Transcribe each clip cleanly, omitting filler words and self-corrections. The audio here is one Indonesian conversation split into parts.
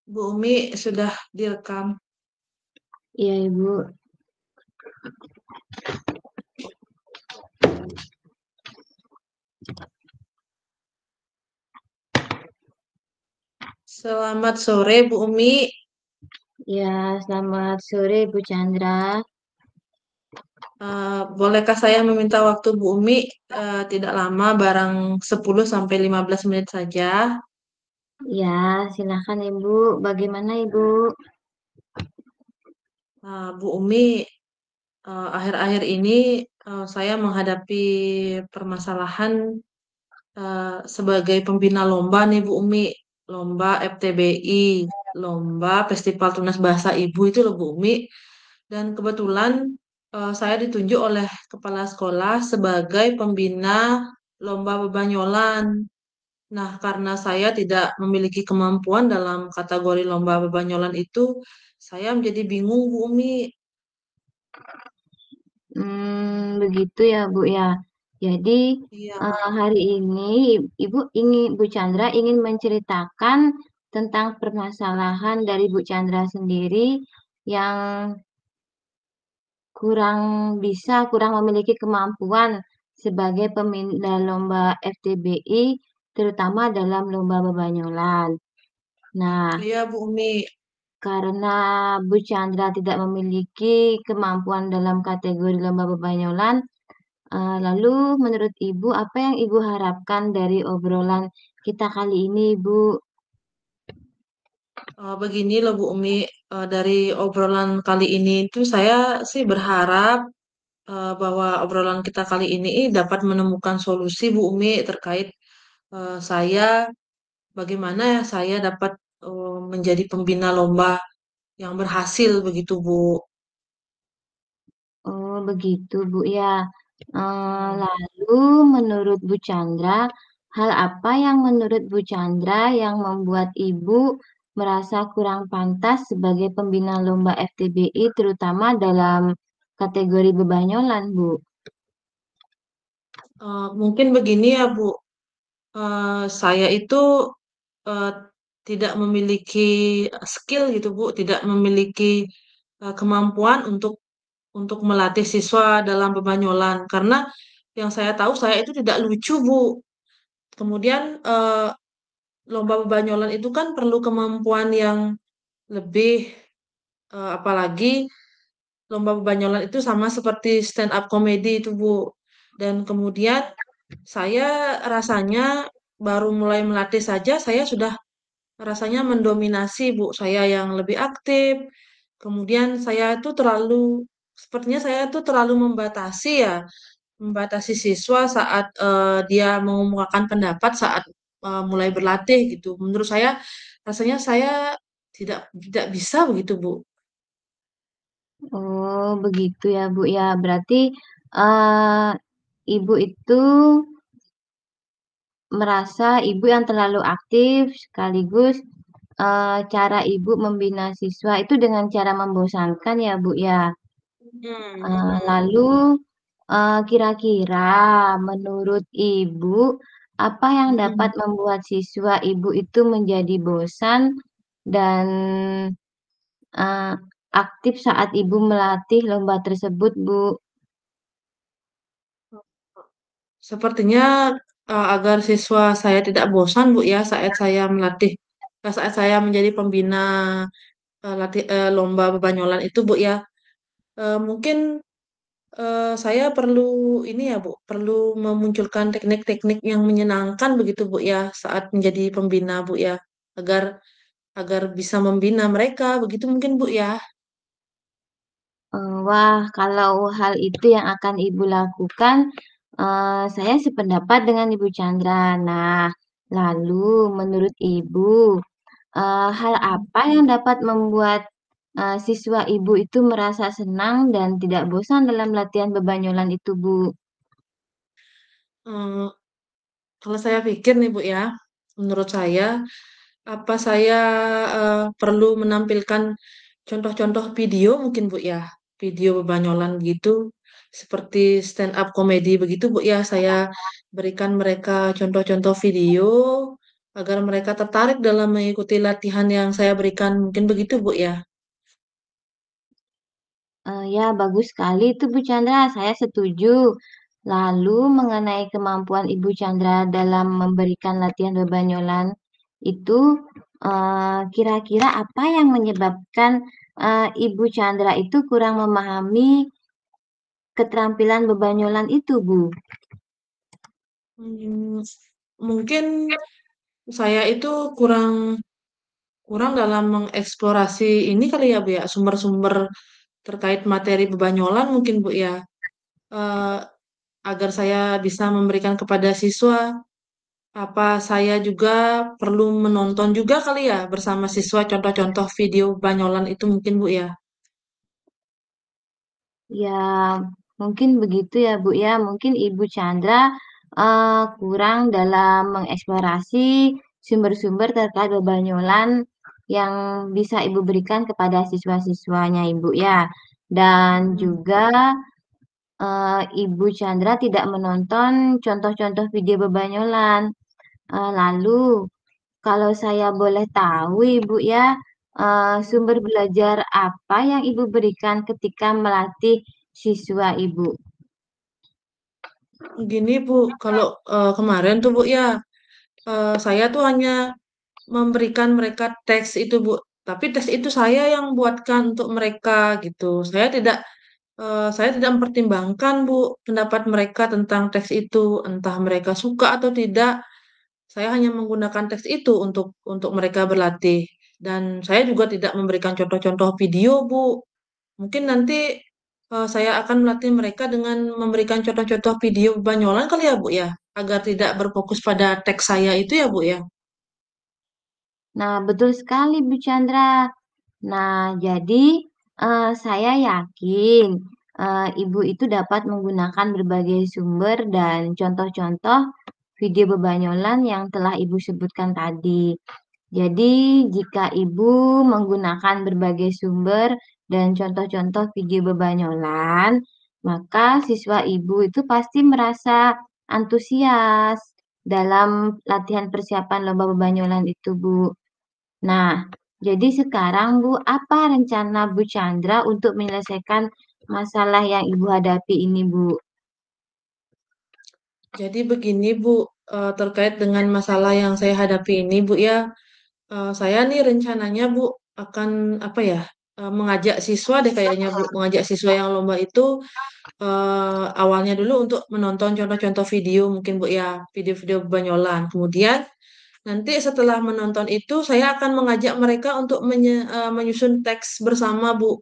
Bu Umi sudah direkam. Iya, Ibu. Selamat sore Bu Umi. Ya, selamat sore Bu Chandra. Bolehkah saya meminta waktu Bu Umi tidak lama, barang 10 sampai 15 menit saja. Ya, silakan Ibu. Bagaimana Ibu? Bu Umi, akhir-akhir ini saya menghadapi permasalahan sebagai pembina lomba nih Bu Umi, lomba FTBI, lomba Festival Tunas Bahasa Ibu itu loh Bu Umi. Dan kebetulan saya ditunjuk oleh kepala sekolah sebagai pembina lomba bebanyolan. Nah, karena saya tidak memiliki kemampuan dalam kategori lomba bebanyolan itu, saya menjadi bingung Bu Umi. Begitu ya Bu ya. Jadi Iya, hari ini Bu Chandra ingin menceritakan tentang permasalahan dari Bu Chandra sendiri yang kurang memiliki kemampuan sebagai pemindah lomba FTBI, terutama dalam lomba bebanyolan. Nah, iya Bu Umi. karena Bu Chandra tidak memiliki kemampuan dalam kategori lomba bebanyolan, lalu menurut Ibu apa yang Ibu harapkan dari obrolan kita kali ini, Ibu? Begini loh Bu Umi, dari obrolan kali ini itu saya sih berharap bahwa obrolan kita kali ini dapat menemukan solusi Bu Umi terkait saya bagaimana ya saya dapat menjadi pembina lomba yang berhasil begitu Bu. Oh, begitu, Bu ya. Hmm. Lalu menurut Bu Chandra, hal apa yang menurut Bu Chandra yang membuat Ibu merasa kurang pantas sebagai pembina lomba FTBI, terutama dalam kategori bebanyolan, Bu? Mungkin begini ya Bu. Saya itu eh, tidak memiliki skill gitu Bu, tidak memiliki kemampuan untuk melatih siswa dalam bebanyolan karena yang saya tahu saya itu tidak lucu Bu. Kemudian lomba bebanyolan itu kan perlu kemampuan yang lebih, apalagi lomba bebanyolan itu sama seperti stand up comedy itu Bu. Dan kemudian saya rasanya baru mulai melatih saja saya sudah rasanya mendominasi Bu. Saya yang lebih aktif. Kemudian saya itu sepertinya saya itu terlalu membatasi siswa saat dia mengemukakan pendapat saat mulai berlatih gitu. Menurut saya rasanya saya tidak bisa begitu Bu. Oh, begitu ya, Bu ya. Berarti eh, Ibu itu merasa Ibu yang terlalu aktif sekaligus cara Ibu membina siswa itu dengan cara membosankan ya, Bu ya. Lalu kira-kira menurut Ibu apa yang dapat Mm-mm. membuat siswa Ibu itu menjadi bosan dan eh, aktif saat Ibu melatih lomba tersebut, Bu? Sepertinya agar siswa saya tidak bosan Bu ya saat saya menjadi pembina lomba bebanyolan itu Bu ya. Mungkin saya perlu ini ya Bu, perlu memunculkan teknik-teknik yang menyenangkan begitu Bu ya saat menjadi pembina Bu ya, agar agar bisa membina mereka begitu mungkin Bu ya. Wah, kalau hal itu yang akan Ibu lakukan, saya sependapat dengan Ibu Chandra. Nah, lalu menurut Ibu, hal Mm. apa yang dapat membuat siswa Ibu itu merasa senang dan tidak bosan dalam latihan bebanyolan itu, Bu? Eh, Kalau saya pikir nih Bu ya, menurut saya apa saya perlu menampilkan contoh-contoh video mungkin Bu ya, video bebanyolan gitu, seperti stand up comedy begitu Bu ya, saya berikan mereka contoh-contoh video agar mereka tertarik dalam mengikuti latihan yang saya berikan. Mungkin begitu, Bu ya. Ya, bagus sekali itu Bu Chandra, saya setuju. Lalu mengenai kemampuan Ibu Chandra dalam memberikan latihan bebanyolan itu kira-kira apa yang menyebabkan Ibu Chandra itu kurang memahami keterampilan bebanyolan itu, Bu? Hmm, mungkin saya itu kurang kurang dalam mengeksplorasi ini kali ya, Bu ya, sumber-sumber terkait materi bebanyolan mungkin, Bu ya. Eh, agar saya bisa memberikan kepada siswa, apa saya juga perlu menonton juga kali ya bersama siswa contoh-contoh video bebanyolan itu mungkin, Bu ya. Ya, mungkin begitu ya, Bu ya. Mungkin Ibu Chandra kurang dalam mengeksplorasi sumber-sumber terkait bebanyolan yang bisa Ibu berikan kepada siswa-siswanya Ibu ya. Dan Hmm. juga Ibu Chandra tidak menonton contoh-contoh video bebanyolan. Lalu, kalau saya boleh tahu, Ibu ya, sumber belajar apa yang Ibu berikan ketika melatih siswa Ibu? Gini, Bu, kalau kemarin tuh, Bu ya, saya tuh hanya memberikan mereka teks itu, Bu. Tapi teks itu saya yang buatkan untuk mereka gitu. Saya tidak mempertimbangkan, Bu, pendapat mereka tentang teks itu, entah mereka suka atau tidak. Saya hanya menggunakan teks itu untuk mereka berlatih. Dan saya juga tidak memberikan contoh-contoh video, Bu. Mungkin nanti saya akan melatih mereka dengan memberikan contoh-contoh video banyolan kali ya, Bu ya, agar tidak berfokus pada teks saya itu ya, Bu ya. Nah, betul sekali Bu Chandra. Nah, jadi saya yakin Ibu itu dapat menggunakan berbagai sumber dan contoh-contoh video bebanyolan yang telah Ibu sebutkan tadi. Jadi, jika Ibu menggunakan berbagai sumber dan contoh-contoh video bebanyolan, maka siswa Ibu itu pasti merasa antusias dalam latihan persiapan lomba bebanyolan itu, Bu. Nah, jadi sekarang Bu, apa rencana Bu Chandra untuk menyelesaikan masalah yang Ibu hadapi ini, Bu? Jadi begini, Bu, terkait dengan masalah yang saya hadapi ini, Bu ya, saya nih rencananya, Bu, akan apa ya, mengajak siswa deh kayaknya, Bu, mengajak siswa yang lomba itu awalnya dulu untuk menonton contoh-contoh video mungkin, Bu ya, video-video banyolan. Kemudian nanti setelah menonton itu, saya akan mengajak mereka untuk menyusun teks bersama, Bu.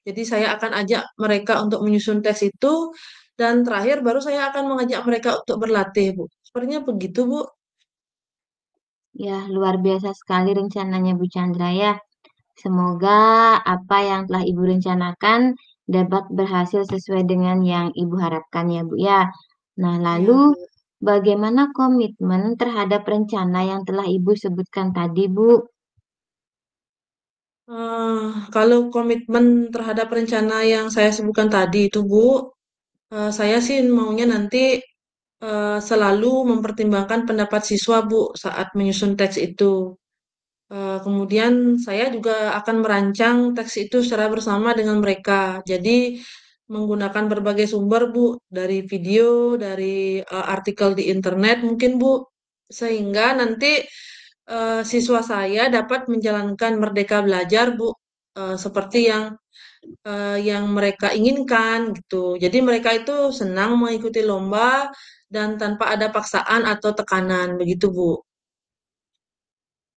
Jadi saya akan ajak mereka untuk menyusun teks itu, dan terakhir baru saya akan mengajak mereka untuk berlatih, Bu. Sepertinya begitu, Bu. Ya, luar biasa sekali rencananya Bu Chandra ya. Semoga apa yang telah Ibu rencanakan dapat berhasil sesuai dengan yang Ibu harapkan ya, Bu ya. Nah, Ya, lalu Bu. bagaimana komitmen terhadap rencana yang telah Ibu sebutkan tadi, Bu? Eh, kalau komitmen terhadap rencana yang saya sebutkan tadi itu, Bu, saya sih maunya nanti selalu mempertimbangkan pendapat siswa, Bu, saat menyusun teks itu. Kemudian saya juga akan merancang teks itu secara bersama dengan mereka. Jadi menggunakan berbagai sumber, Bu, dari video, dari artikel di internet mungkin, Bu, sehingga nanti siswa saya dapat menjalankan merdeka belajar, Bu, seperti yang mereka inginkan gitu. Jadi mereka itu senang mengikuti lomba dan tanpa ada paksaan atau tekanan, begitu, Bu.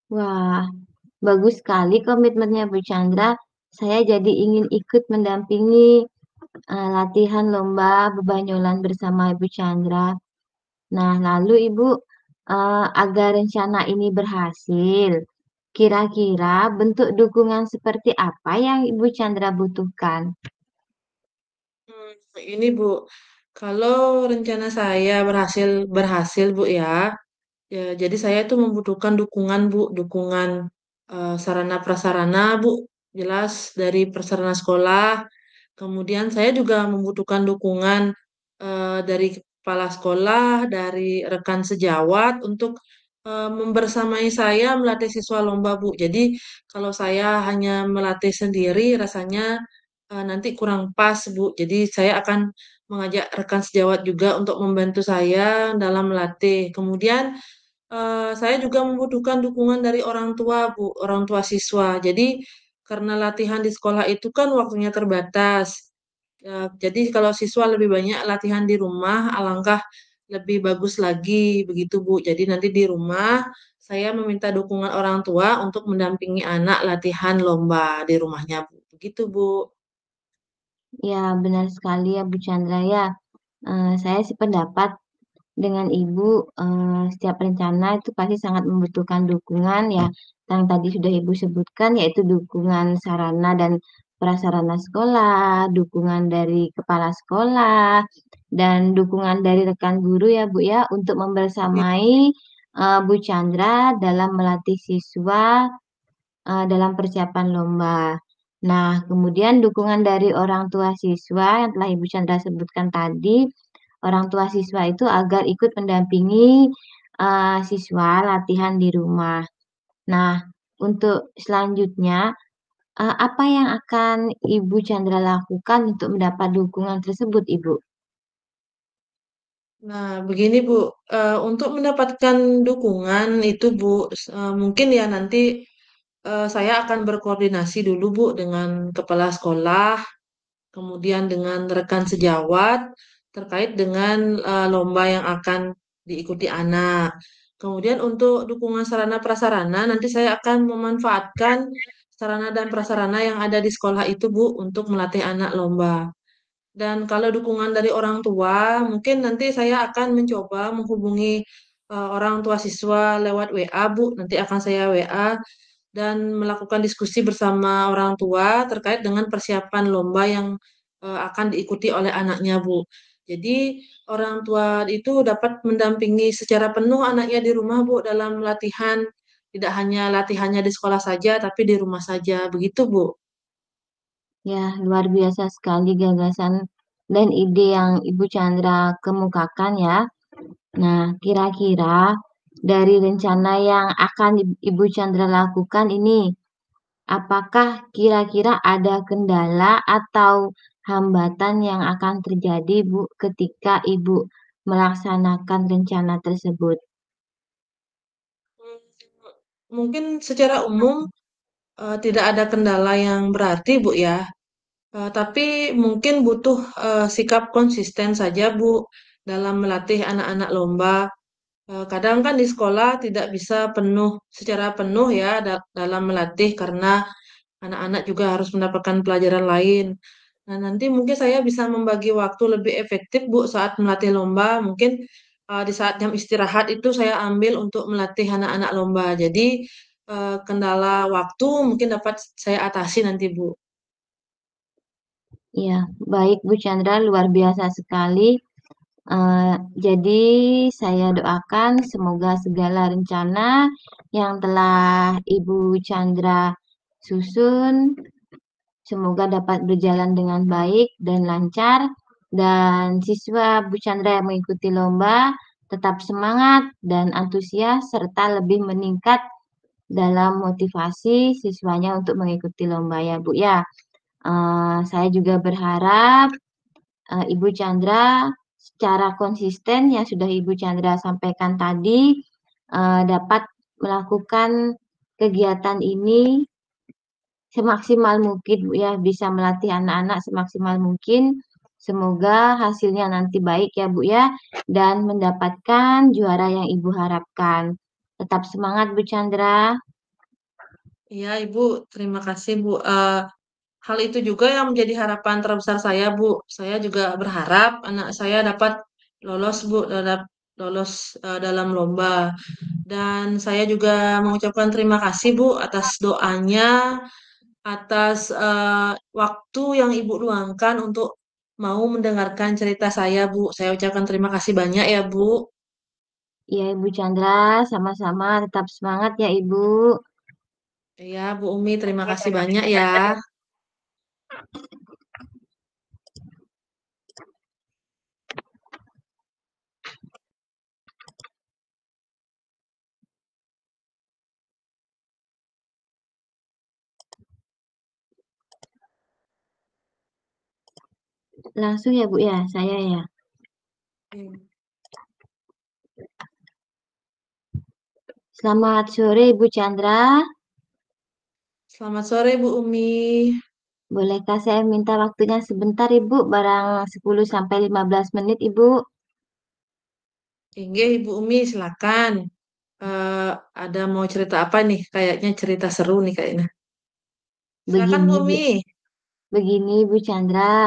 Wah, bagus sekali komitmennya Bu Chandra. Saya jadi ingin ikut mendampingi latihan lomba bebanyolan bersama Ibu Chandra. Nah, lalu Ibu, agar rencana ini berhasil, kira-kira bentuk dukungan seperti apa yang Ibu Chandra butuhkan? Hmm, ini Bu, kalau rencana saya berhasil berhasil Bu ya, ya jadi saya itu membutuhkan dukungan Bu, dukungan sarana prasarana Bu, jelas dari prasarana sekolah. Kemudian saya juga membutuhkan dukungan dari kepala sekolah, dari rekan sejawat untuk membersamai saya melatih siswa lomba, Bu. Jadi kalau saya hanya melatih sendiri rasanya nanti kurang pas, Bu. Jadi saya akan mengajak rekan sejawat juga untuk membantu saya dalam melatih. Kemudian saya juga membutuhkan dukungan dari orang tua, Bu, orang tua siswa. Jadi karena latihan di sekolah itu kan waktunya terbatas. Ya, jadi kalau siswa lebih banyak latihan di rumah, alangkah lebih bagus lagi, begitu Bu. Jadi nanti di rumah saya meminta dukungan orang tua untuk mendampingi anak latihan lomba di rumahnya, Bu. Begitu, Bu. Ya, benar sekali ya Bu Chandra ya. Saya sependapat dengan Ibu, setiap rencana itu pasti sangat membutuhkan dukungan ya, yang tadi sudah Ibu sebutkan, yaitu dukungan sarana dan prasarana sekolah, dukungan dari kepala sekolah, dan dukungan dari rekan guru ya Bu ya, untuk Ya. membersamai Bu Chandra dalam melatih siswa dalam persiapan lomba. Nah, kemudian dukungan dari orang tua siswa yang telah Ibu Chandra sebutkan tadi, orang tua siswa itu agar ikut mendampingi siswa latihan di rumah. Nah, untuk selanjutnya, apa yang akan Ibu Chandra lakukan untuk mendapat dukungan tersebut, Ibu? Nah, begini Bu, untuk mendapatkan dukungan itu Bu, mungkin ya nanti saya akan berkoordinasi dulu Bu dengan kepala sekolah, kemudian dengan rekan sejawat terkait dengan lomba yang akan diikuti anak. Kemudian untuk dukungan sarana prasarana, nanti saya akan memanfaatkan sarana dan prasarana yang ada di sekolah itu Bu untuk melatih anak lomba. Dan kalau dukungan dari orang tua, mungkin nanti saya akan mencoba menghubungi orang tua siswa lewat WA, Bu. Nanti akan saya WA dan melakukan diskusi bersama orang tua terkait dengan persiapan lomba yang akan diikuti oleh anaknya, Bu. Jadi orang tua itu dapat mendampingi secara penuh anaknya di rumah, Bu, dalam latihan. Tidak hanya latihannya di sekolah saja, tapi di rumah saja. Begitu, Bu. Ya, luar biasa sekali gagasan dan ide yang Ibu Chandra kemukakan ya. Nah, kira-kira dari rencana yang akan Ibu Chandra lakukan ini, apakah kira-kira ada kendala atau hambatan yang akan terjadi, Bu, ketika Ibu melaksanakan rencana tersebut? Hmm, Mungkin secara umum tidak ada kendala yang berarti, Bu ya. Tapi mungkin butuh sikap konsisten saja, Bu, dalam melatih anak-anak lomba. Kadang kan di sekolah tidak bisa secara penuh ya dalam melatih karena anak-anak juga harus mendapatkan pelajaran lain. Nah, nanti mungkin saya bisa membagi waktu lebih efektif, Bu, saat melatih lomba. Mungkin di saat jam istirahat itu saya ambil untuk melatih anak-anak lomba. Jadi, kendala waktu mungkin dapat saya atasi nanti, Bu. Ya, baik Bu Chandra, luar biasa sekali. Eh, jadi saya doakan semoga segala rencana yang telah Ibu Chandra susun semoga dapat berjalan dengan baik dan lancar dan siswa Bu Chandra yang mengikuti lomba tetap semangat dan antusias serta lebih meningkat dalam motivasi siswanya untuk mengikuti lomba ya Bu ya. Saya juga berharap Ibu Chandra secara konsisten yang sudah Ibu Chandra sampaikan tadi dapat melakukan kegiatan ini semaksimal mungkin Bu ya, bisa melatih anak-anak semaksimal mungkin. Semoga hasilnya nanti baik ya Bu ya, dan mendapatkan juara yang Ibu harapkan. Tetap semangat Bu Chandra. Iya, Ibu, terima kasih, Bu. Hal itu juga yang menjadi harapan terbesar saya, Bu. Saya juga berharap anak saya dapat lolos, Bu, lolos dalam lomba. Dan saya juga mengucapkan terima kasih, Bu, atas doanya, atas waktu yang Ibu luangkan untuk mau mendengarkan cerita saya, Bu. Saya ucapkan terima kasih banyak ya, Bu. Ya Ibu Chandra, sama-sama tetap semangat ya Ibu. Ya, Bu Umi, terima kasih banyak ya. Langsung ya Bu ya, saya ya. Hmm. Selamat sore Ibu Chandra. Selamat sore Bu Umi. Bolehkah saya minta waktunya sebentar Ibu, barang 10 sampai 15 menit Ibu? Inggih Ibu Umi silakan. Eh, ada mau cerita apa nih? Kayaknya cerita seru nih kayaknya. Silakan Bu Begini Bu, Umi. begini Bu Chandra.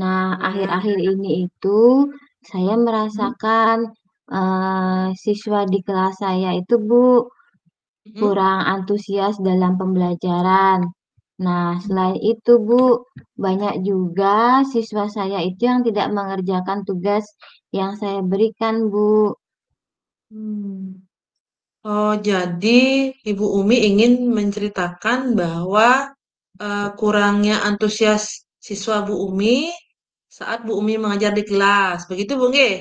Nah, Ya. akhir-akhir ini itu saya Hmm? merasakan siswa di kelas saya itu Bu Hmm? kurang antusias dalam pembelajaran. Nah, selain itu, Bu, banyak juga siswa saya itu yang tidak mengerjakan tugas yang saya berikan, Bu. Hmm. Oh, jadi Ibu Umi ingin menceritakan bahwa kurangnya antusias siswa Bu Umi saat Bu Umi mengajar di kelas. Begitu Bu Nge?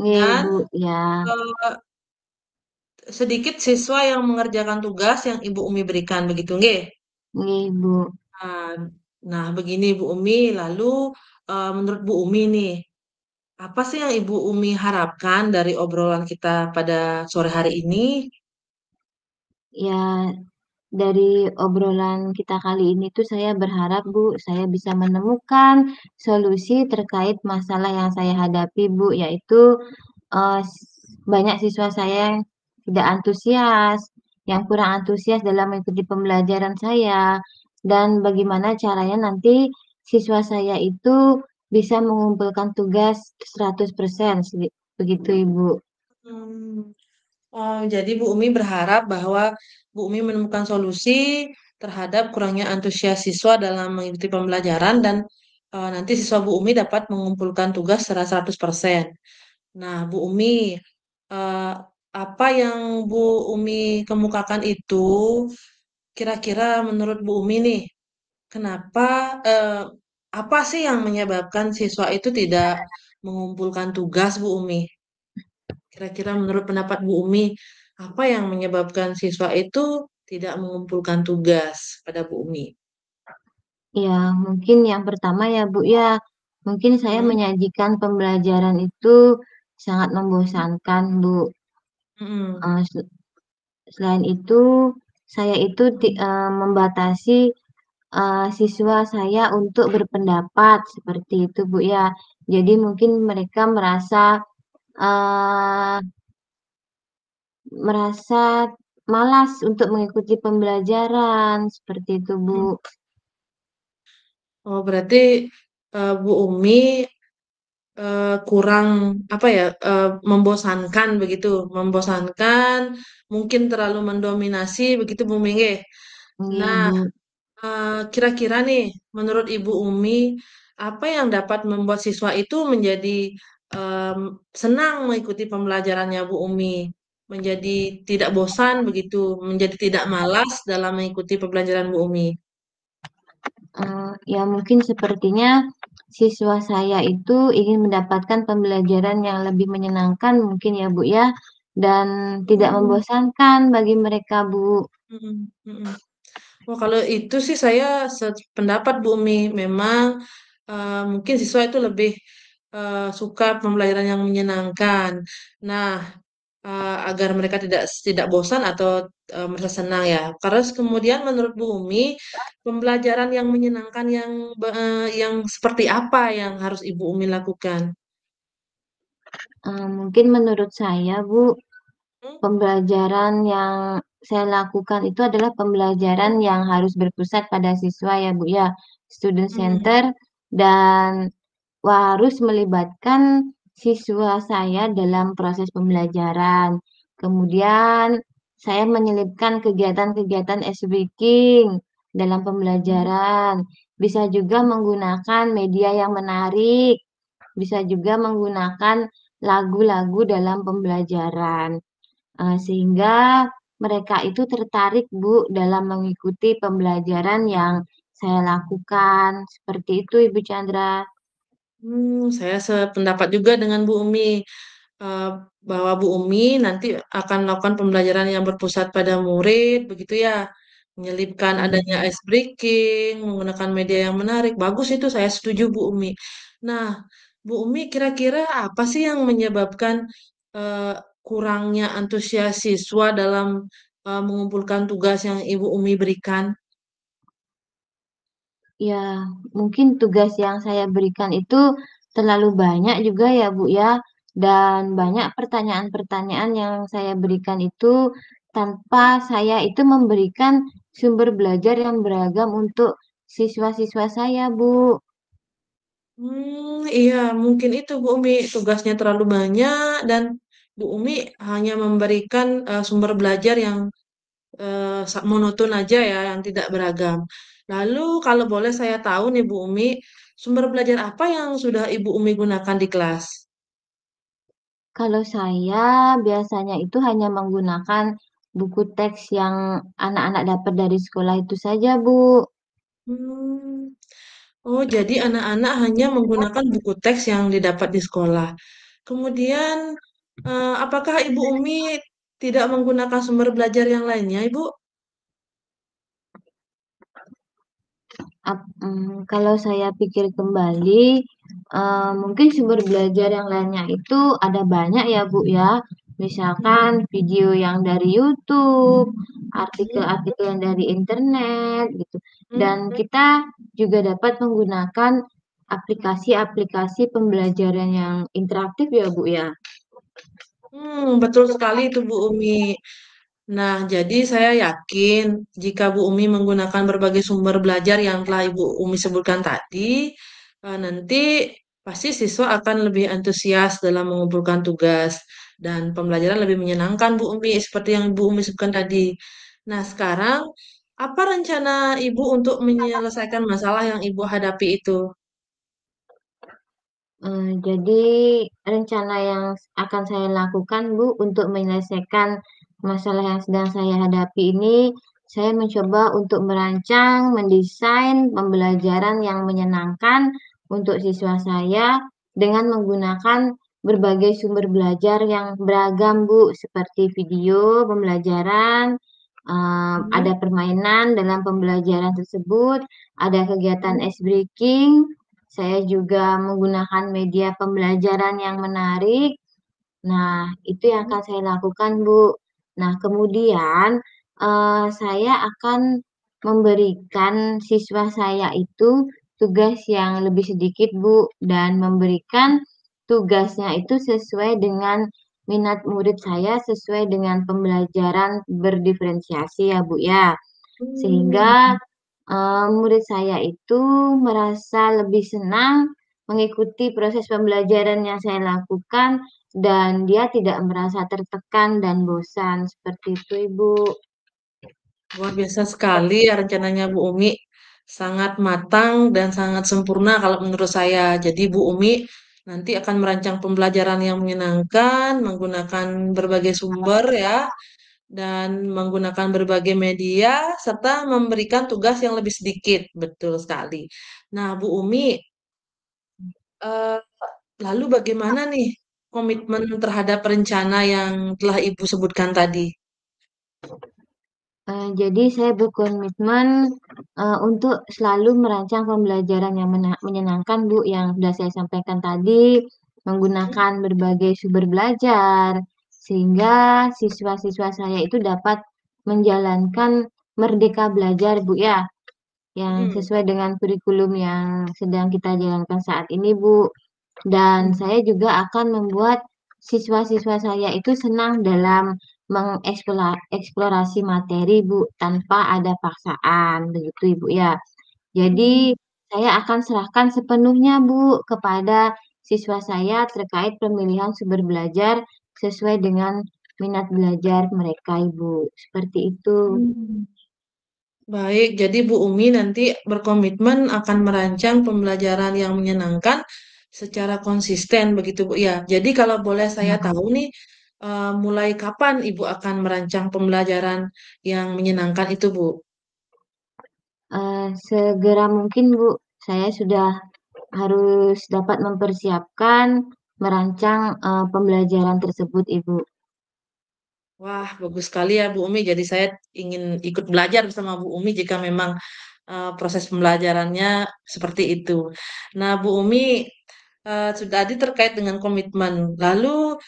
Nih, Dan Bu, ya, eh, sedikit siswa yang mengerjakan tugas yang Ibu Umi berikan. Begitu Nge? nih, Bu. Nah, nah, begini Bu Umi, lalu menurut Bu Umi nih, apa sih yang Ibu Umi harapkan dari obrolan kita pada sore hari ini? Ya, dari obrolan kita kali ini tuh saya berharap, Bu, saya bisa menemukan solusi terkait masalah yang saya hadapi, Bu, yaitu banyak siswa saya yang tidak antusias, yang kurang antusias dalam mengikuti pembelajaran saya, dan bagaimana caranya nanti siswa saya itu bisa mengumpulkan tugas 100%, begitu Ibu. Hmm, oh, jadi Bu Umi berharap bahwa Bu Umi menemukan solusi terhadap kurangnya antusias siswa dalam mengikuti pembelajaran dan nanti siswa Bu Umi dapat mengumpulkan tugas secara 100%. Nah, Bu Umi, eh, apa yang Bu Umi kemukakan itu kira-kira menurut Bu Umi nih, kenapa, apa sih yang menyebabkan siswa itu tidak mengumpulkan tugas Bu Umi? Kira-kira menurut pendapat Bu Umi, apa yang menyebabkan siswa itu tidak mengumpulkan tugas pada Bu Umi? Ya, mungkin yang pertama ya Bu ya, mungkin saya Mm-mm. menyajikan pembelajaran itu sangat membosankan Bu. Mm-mm. Eh, Selain itu, saya itu membatasi siswa saya untuk berpendapat seperti itu, Bu ya. Jadi mungkin mereka eh, merasa malas untuk mengikuti pembelajaran seperti itu, Bu. Oh, berarti Bu Umi kurang apa ya, membosankan begitu, membosankan, mungkin terlalu mendominasi begitu Bu Mingge. Iya, Nah, Bu. kira-kira nih, menurut Ibu Umi, apa yang dapat membuat siswa itu menjadi em, senang mengikuti pembelajarannya Bu Umi, menjadi tidak bosan begitu, menjadi tidak malas dalam mengikuti pembelajaran Bu Umi? Ya mungkin sepertinya siswa saya itu ingin mendapatkan pembelajaran yang lebih menyenangkan mungkin ya, Bu ya, dan tidak Hmm, membosankan bagi mereka, Bu. mm, mm. Wah, kalau itu sih saya sependapat Bu Umi. Memang mungkin siswa itu lebih suka pembelajaran yang menyenangkan. Nah, agar mereka tidak tidak bosan atau merasa senang ya. Karena kemudian menurut Bu Umi, pembelajaran yang menyenangkan yang seperti apa yang harus Ibu Umi lakukan? Mungkin menurut saya, Bu, Hmm? pembelajaran yang saya lakukan itu adalah pembelajaran yang harus berpusat pada siswa ya, Bu ya, student Hmm. center dan harus melibatkan siswa saya dalam proses pembelajaran. Kemudian saya menyelipkan kegiatan-kegiatan ice breaking dalam Hmm. pembelajaran. Bisa juga menggunakan media yang menarik, bisa juga menggunakan lagu-lagu dalam pembelajaran. Sehingga mereka itu tertarik, Bu, dalam mengikuti pembelajaran yang saya lakukan. Seperti itu, Ibu Chandra. Saya sependapat juga dengan Bu Umi eh, bahwa Bu Umi nanti akan melakukan pembelajaran yang berpusat pada murid, begitu ya, menyelipkan adanya Iya. ice breaking, menggunakan media yang menarik. Bagus itu, saya setuju Bu Umi. Nah, Bu Umi, kira-kira apa sih yang menyebabkan eh, kurangnya antusias siswa dalam mengumpulkan tugas yang Ibu Umi berikan? Ya, mungkin tugas yang saya berikan itu terlalu banyak juga ya, Bu ya. Dan banyak pertanyaan-pertanyaan yang saya berikan itu tanpa saya itu memberikan sumber belajar yang beragam untuk siswa-siswa saya, Bu. Iya, mungkin itu Bu Umi tugasnya terlalu banyak dan Bu Umi hanya memberikan sumber belajar yang monoton aja ya, yang tidak beragam. Lalu kalau boleh saya tahu nih Bu Umi, sumber belajar apa yang sudah Ibu Umi gunakan di kelas? Kalau saya biasanya itu hanya menggunakan buku teks yang anak-anak dapat dari sekolah itu saja, Bu. Hmm, oh, jadi anak-anak hanya menggunakan buku teks yang didapat di sekolah. Kemudian, apakah Ibu Umi tidak menggunakan sumber belajar yang lainnya, Ibu? Kalau saya pikir kembali, mungkin sumber belajar yang lainnya itu ada banyak ya, Bu ya. Misalkan video yang dari YouTube, artikel-artikel yang dari internet gitu. Dan Hmm, kita juga dapat menggunakan aplikasi-aplikasi pembelajaran yang interaktif ya, Bu ya. betul sekali itu Bu Umi. Nah, jadi saya yakin jika Bu Umi menggunakan berbagai sumber belajar yang telah Ibu Umi sebutkan tadi, nanti pasti siswa akan lebih antusias dalam mengumpulkan tugas dan pembelajaran lebih menyenangkan Bu Umi seperti yang Bu Umi sebutkan tadi. Nah, sekarang apa rencana Ibu untuk menyelesaikan masalah yang Ibu hadapi itu? Jadi rencana yang akan saya lakukan, Bu, untuk menyelesaikan masalah yang sedang saya hadapi ini, saya mencoba untuk merancang, mendesain pembelajaran yang menyenangkan untuk siswa saya dengan menggunakan berbagai sumber belajar yang beragam, Bu, seperti video pembelajaran, ada Hmm, permainan dalam pembelajaran tersebut, ada kegiatan ice breaking, saya juga menggunakan media pembelajaran yang menarik. Nah, itu yang akan saya lakukan, Bu. Nah, kemudian saya akan memberikan siswa saya itu tugas yang lebih sedikit, Bu, dan memberikan tugasnya itu sesuai dengan minat murid saya, sesuai dengan pembelajaran berdiferensiasi ya, Bu ya. Sehingga hmm. murid saya itu merasa lebih senang mengikuti proses pembelajaran yang saya lakukan dan dia tidak merasa tertekan dan bosan seperti itu, Ibu. Luar biasa sekali ya rencananya Bu Umi. Sangat matang dan sangat sempurna kalau menurut saya. Jadi Bu Umi nanti akan merancang pembelajaran yang menyenangkan, menggunakan berbagai sumber ya, dan menggunakan berbagai media, serta memberikan tugas yang lebih sedikit. Betul sekali. Nah, Bu Umi, eh, lalu bagaimana nih komitmen terhadap rencana yang telah Ibu sebutkan tadi? Jadi saya berkomitmen untuk selalu merancang pembelajaran yang menyenangkan, Bu, yang sudah saya sampaikan tadi, menggunakan berbagai sumber belajar, sehingga siswa-siswa saya itu dapat menjalankan merdeka belajar, Bu, ya, yang Hmm. sesuai dengan kurikulum yang sedang kita jalankan saat ini, Bu. Dan saya juga akan membuat siswa-siswa saya itu senang dalam mengeksplorasi materi, Bu, tanpa ada paksaan, begitu, Ibu ya. Jadi, saya akan serahkan sepenuhnya, Bu, kepada siswa saya terkait pemilihan sumber belajar sesuai dengan minat belajar mereka, Ibu. Seperti itu. Hmm. Baik, jadi Bu Umi nanti berkomitmen akan merancang pembelajaran yang menyenangkan secara konsisten begitu Bu ya. Jadi kalau boleh saya tahu nih, mulai kapan Ibu akan merancang pembelajaran yang menyenangkan itu Bu? Segera mungkin, Bu, saya sudah harus dapat mempersiapkan, merancang pembelajaran tersebut, Ibu. Wah, bagus sekali ya Bu Umi. Jadi saya ingin ikut belajar bersama Bu Umi jika memang proses pembelajarannya seperti itu. Nah, Bu Umi, sudah tadi terkait dengan komitmen. Lalu,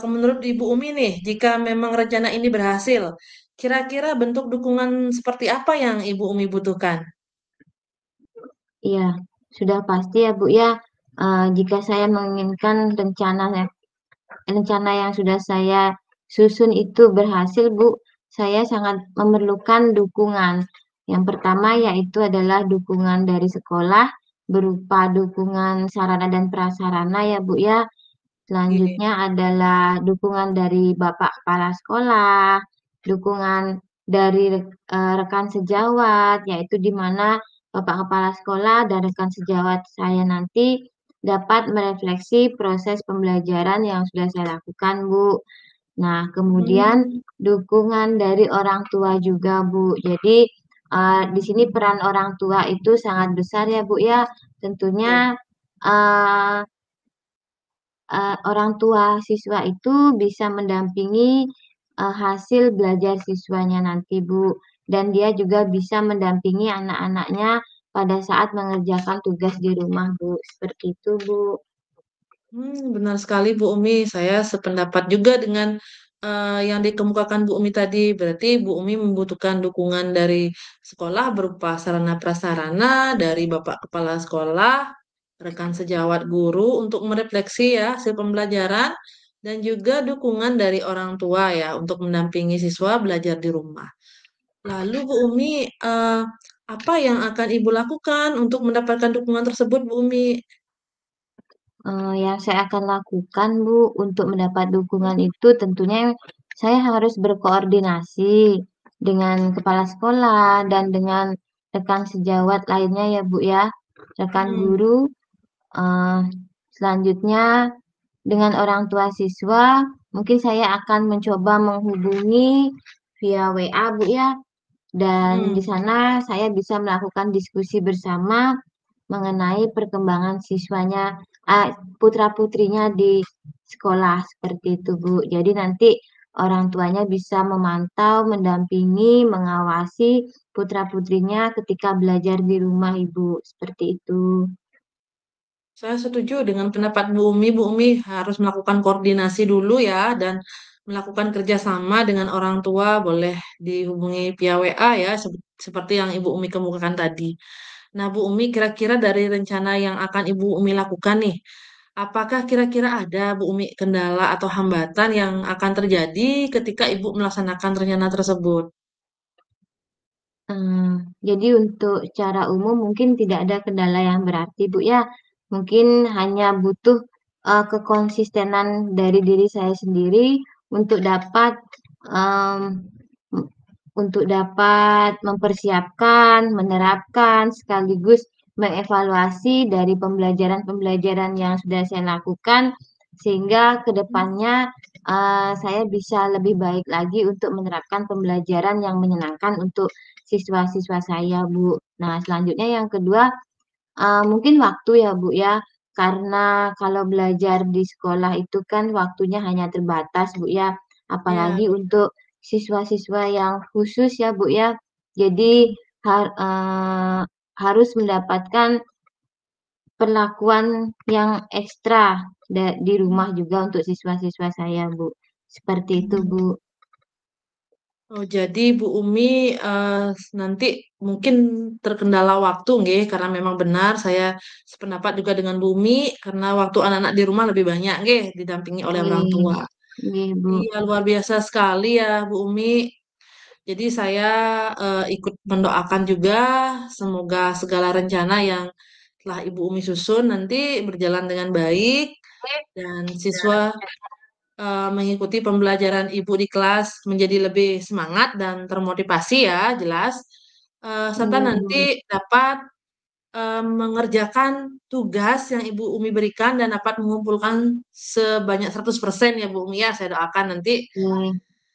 menurut Ibu Umi nih, jika memang rencana ini berhasil, kira-kira bentuk dukungan seperti apa yang Ibu Umi butuhkan? Iya, sudah pasti ya Bu ya. Jika saya menginginkan rencana yang sudah saya susun itu berhasil, Bu, saya sangat memerlukan dukungan. Yang pertama yaitu adalah dukungan dari sekolah berupa dukungan sarana dan prasarana ya, Bu ya. Oke. Selanjutnya adalah dukungan dari Bapak Kepala Sekolah, dukungan dari rekan sejawat, yaitu di mana Bapak Kepala Sekolah dan rekan sejawat saya nanti dapat merefleksi proses pembelajaran yang sudah saya lakukan, Bu. Nah, kemudian Hmm, dukungan dari orang tua juga, Bu. Jadi, di sini peran orang tua itu sangat besar ya, Bu ya. Tentunya oke. eh, orang tua siswa itu bisa mendampingi hasil belajar siswanya nanti, Bu. Dan dia juga bisa mendampingi anak-anaknya pada saat mengerjakan tugas di rumah, Bu. Seperti itu, Bu. Benar sekali Bu Umi, saya sependapat juga dengan yang dikemukakan Bu Umi tadi. Berarti Bu Umi membutuhkan dukungan dari sekolah berupa sarana prasarana, dari Bapak Kepala Sekolah, rekan sejawat guru untuk merefleksi ya hasil pembelajaran, dan juga dukungan dari orang tua ya untuk mendampingi siswa belajar di rumah. Lalu Bu Umi, apa yang akan Ibu lakukan untuk mendapatkan dukungan tersebut Bu Umi? Yang saya akan lakukan, Bu, untuk mendapat dukungan itu tentunya saya harus berkoordinasi dengan kepala sekolah dan dengan rekan sejawat lainnya ya, Bu ya, rekan Hmm. guru. Eh, Selanjutnya dengan orang tua siswa, mungkin saya akan mencoba menghubungi via WA, Bu ya, dan di Hmm. sana saya bisa melakukan diskusi bersama mengenai perkembangan siswanya, putra-putrinya di sekolah seperti itu, Bu. Jadi nanti orang tuanya bisa memantau, mendampingi, mengawasi putra-putrinya ketika belajar di rumah, Ibu. Seperti itu. Saya setuju dengan pendapat Bu Umi. Bu Umi harus melakukan koordinasi dulu ya dan melakukan kerjasama dengan orang tua. Boleh dihubungi via WA ya, seperti yang Ibu Umi kemukakan tadi. Nah, Bu Umi, kira-kira dari rencana yang akan Ibu Umi lakukan nih, apakah kira-kira ada Bu Umi kendala atau hambatan yang akan terjadi ketika Ibu melaksanakan rencana tersebut? Eh, jadi untuk secara umum mungkin tidak ada kendala yang berarti, Bu ya. Mungkin hanya butuh kekonsistenan dari diri saya sendiri untuk dapat em, untuk dapat mempersiapkan, menerapkan, sekaligus mengevaluasi dari pembelajaran-pembelajaran yang sudah saya lakukan, sehingga ke depannya saya bisa lebih baik lagi untuk menerapkan pembelajaran yang menyenangkan untuk siswa-siswa saya, Bu. Nah, selanjutnya yang kedua, mungkin waktu ya, Bu ya. Karena kalau belajar di sekolah itu kan waktunya hanya terbatas, Bu ya. Ya, Apalagi untuk siswa-siswa yang khusus ya, Bu ya. Jadi harus mendapatkan perlakuan yang ekstra di rumah juga untuk siswa-siswa saya, Bu. Seperti itu, hmm. Bu. Oh, jadi Bu Umi eh, nanti mungkin terkendala waktu nggih karena memang benar saya sependapat juga dengan Bu Umi karena waktu anak-anak di rumah lebih banyak nggih didampingi oleh orang Nggih, tua. nggih, Bu. Iya, luar biasa sekali ya Bu Umi. Jadi saya ikut mendoakan juga semoga segala rencana yang telah Ibu Umi susun nanti berjalan dengan baik dan siswa mengikuti pembelajaran ibu di kelas menjadi lebih semangat dan termotivasi ya, jelas. Serta Iya, nanti Bu. dapat mengerjakan tugas yang Ibu Umi berikan dan dapat mengumpulkan sebanyak 100% ya Bu Umi ya, saya doakan nanti. Nggih.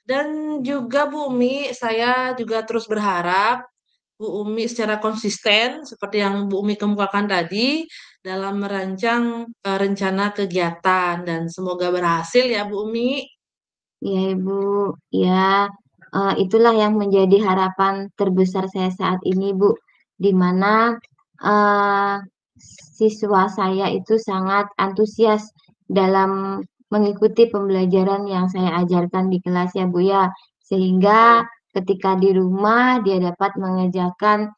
Dan juga Bu Umi, saya juga terus berharap Bu Umi secara konsisten seperti yang Bu Umi kemukakan tadi dalam merancang rencana kegiatan dan semoga berhasil ya Bu Umi. Ya, Ibu. Ya, itulah yang menjadi harapan terbesar saya saat ini, Bu. di mana eh, siswa saya itu sangat antusias dalam mengikuti pembelajaran yang saya ajarkan di kelas ya Bu ya. Sehingga ketika di rumah dia dapat mengerjakan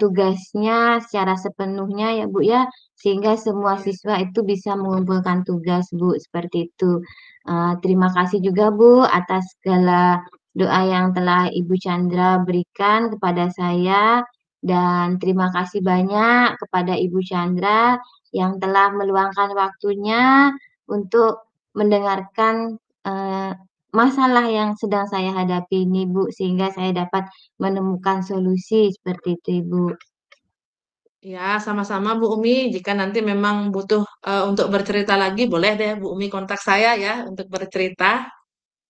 tugasnya secara sepenuhnya ya Bu ya. Sehingga semua Iya. siswa itu bisa mengumpulkan tugas Bu, seperti itu. Terima kasih juga Bu atas segala doa yang telah Ibu Chandra berikan kepada saya. Dan terima kasih banyak kepada Ibu Chandra yang telah meluangkan waktunya untuk mendengarkan eh, masalah yang sedang saya hadapi ini, Bu, sehingga saya dapat menemukan solusi seperti itu, Ibu. Ya, sama-sama Bu Umi. Jika nanti memang butuh untuk bercerita lagi, boleh deh Bu Umi kontak saya ya untuk bercerita.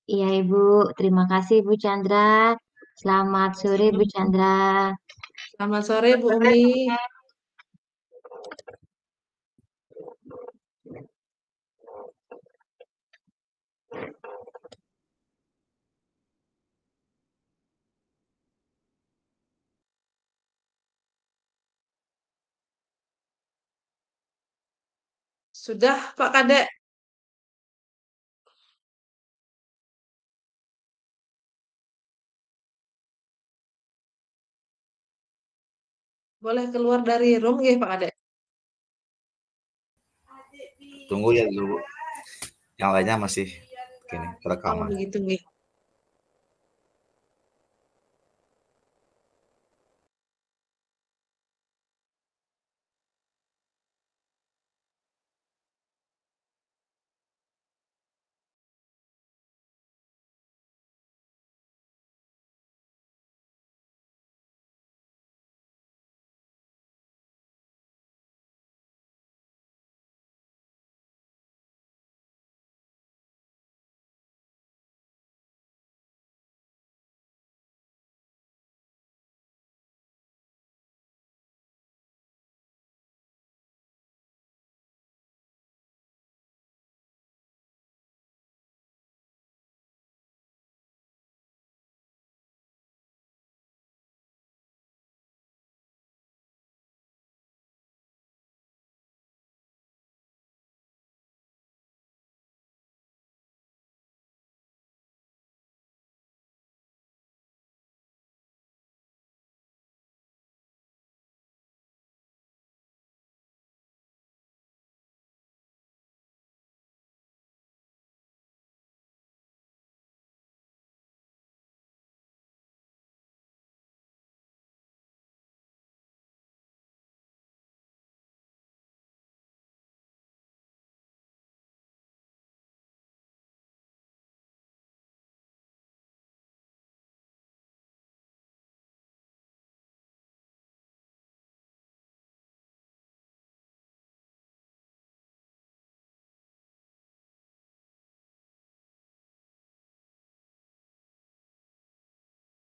Iya, Ibu. Terima kasih, Ibu Chandra. Selamat sore, Sama-sama Bu Bu. Chandra. Selamat sore Bu Umi. Sudah Pak Kadek, boleh keluar dari room ya Pak Kadek. Tunggu ya dulu, yang lainnya masih gini Oh rekaman. begitu nih.